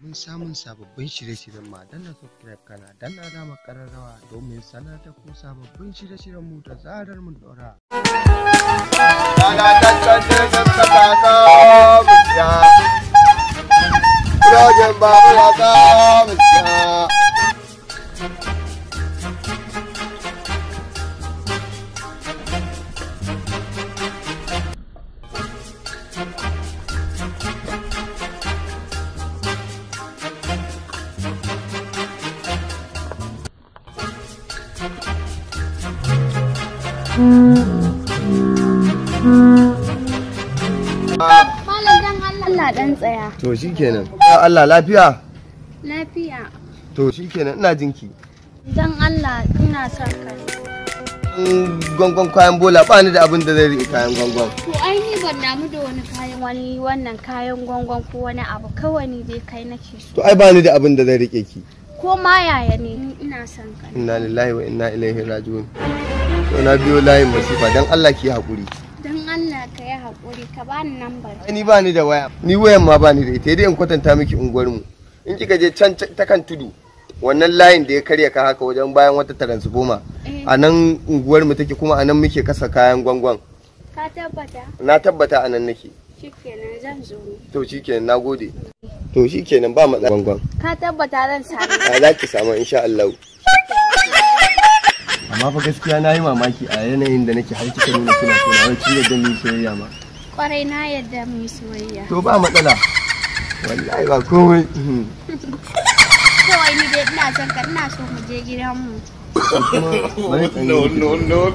Domin samun sababbin shirye-shiryen ma danna subscribe kana danna alamar ƙararrawa domin sanar da ku sababbin shirye-shiryen mu da zarar mun ɗora. Malam dan Allah dan tsaya. To shikenan. Ya Allah lafiya? Lafiya. To shikenan ina jinki. Dan Allah ina son ka. Gongon kayan bola ba ni da abin da zai riƙe kayan gongon. To ai ni ban damu da wannan kayan gongon ko wani abu, kawai ni dai kai nake so. To ai ba ni da abin da zai riƙe ki. Ko ma yaya ne ina son ka. Inna lillahi wa inna ilaihi raji'un. To na biyo layin masifa dan Allah ki haƙuri. Dan Allah ka yi haƙuri ka bani lambar. Ni ba ni da waya. Ni wayan ma ba ni da ita. Dai in kwatanta miki unguwar mu. In kika je can ta kan tudu. Wannan layin da ya karya ka haka wajen bayan wata transformer. A nan unguwar mu take kuma a nan muke kasa kayan gwangwan. Ka tabbata? Na tabbata a nan nake. Shikenan zan zo ne. To shikenan nagode. To shikenan ba matsala gwangwan. Ka tabbata zan samu. Za ki samu insha Allah. Amma fa gaskiya na yi mamaki a yanayin da nake har kika nuna kina so na wai yadda mu soyayya ma. Kwarai na yadda mu soyayya. To ba matsala. Wallahi ba komai. Kawai ni dai ina son ka, ina so mu je gidan mu. No.